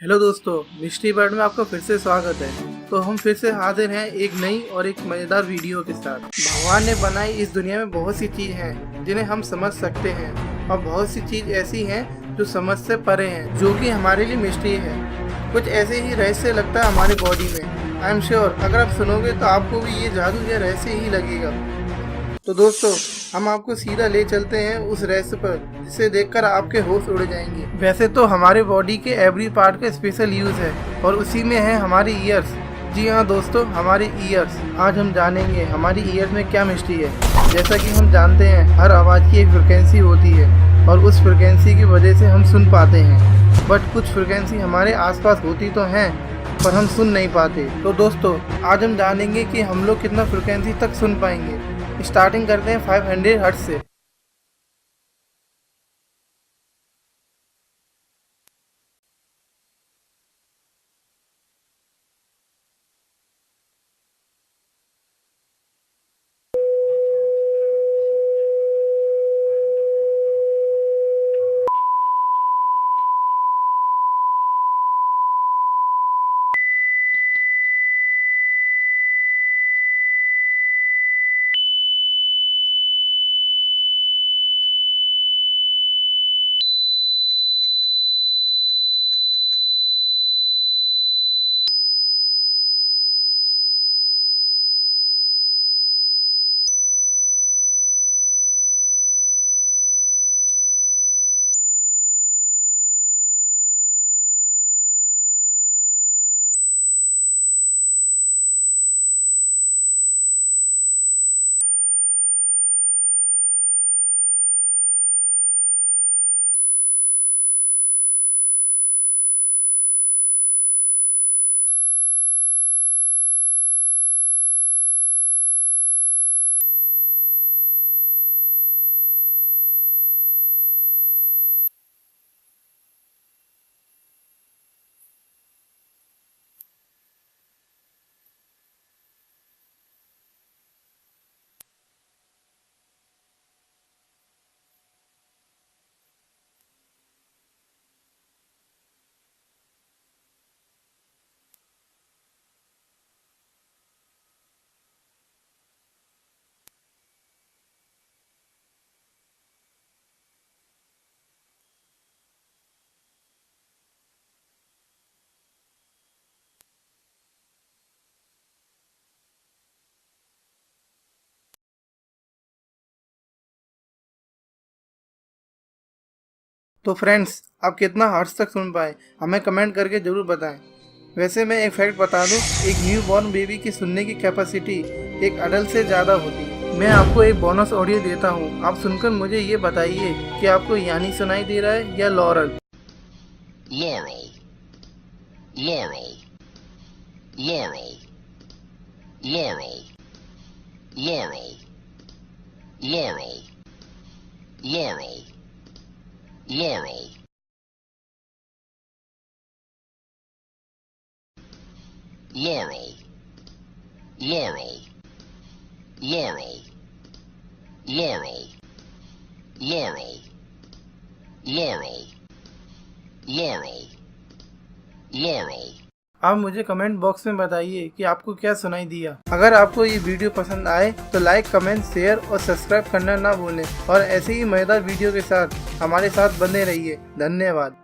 Hello दोस्तों, mystery world में आपका फिर से स्वागत है। तो हम फिर से हाजिर हैं एक नई और एक मज़ेदार वीडियो के साथ। भगवान ने बनाई इस दुनिया में बहुत सी चीज़ हैं जिन्हें हम समझ सकते हैं और बहुत सी चीज़ ऐसी हैं जो समझ से परे हैं, जो कि हमारे लिए मिस्ट्री है। कुछ ऐसे ही रहस्य लगता है हमारी बॉडी में। आई एम श्योर अगर आप सुनोगे तो आपको भी ये जादू या रहस्य ही लगेगा। तो दोस्तों, हम आपको सीधा ले चलते हैं उस रहस्य पर जिसे देखकर आपके होश उड़ जाएंगे। वैसे तो हमारे बॉडी के एवरी पार्ट का स्पेशल यूज है और उसी में है हमारी ईयर्स। जी हाँ दोस्तों, हमारी ईयर्स। आज हम जानेंगे हमारी ईयर्स में क्या मिस्ट्री है। जैसा कि हम जानते हैं हर आवाज़ की एक फ्रिक्वेंसी होती है और उस फ्रिक्वेंसी की वजह से हम सुन पाते हैं। बट कुछ फ्रिक्वेंसी हमारे आसपास होती तो हैं पर हम सुन नहीं पाते। तो दोस्तों, आज हम जानेंगे कि हम लोग कितना फ्रिक्वेंसी तक सुन पाएंगे। स्टार्टिंग करते हैं 500 हर्ट्ज से। तो फ्रेंड्स, आप कितना हर्ट्ज तक सुन पाए हमें कमेंट करके ज़रूर बताएं। वैसे मैं एक फैक्ट बता दूं, एक न्यू बॉर्न बेबी की सुनने की कैपेसिटी एक अडल्ट से ज़्यादा होती है। मैं आपको एक बोनस ऑडियो देता हूं, आप सुनकर मुझे ये बताइए कि आपको यानी सुनाई दे रहा है या lauryl. Laurel, Laurel, Laurel, Laurel, Laurel, Laurel, Laurel, Laurel, Laurel, Laurel, Laurel, Laurel, Laurel, Laurel, Laurel, Laurel. आप मुझे कमेंट बॉक्स में बताइए कि आपको क्या सुनाई दिया। अगर आपको ये वीडियो पसंद आए तो लाइक, कमेंट, शेयर और सब्सक्राइब करना ना भूलें और ऐसे ही मजेदार वीडियो के साथ हमारे साथ बने रहिए। धन्यवाद।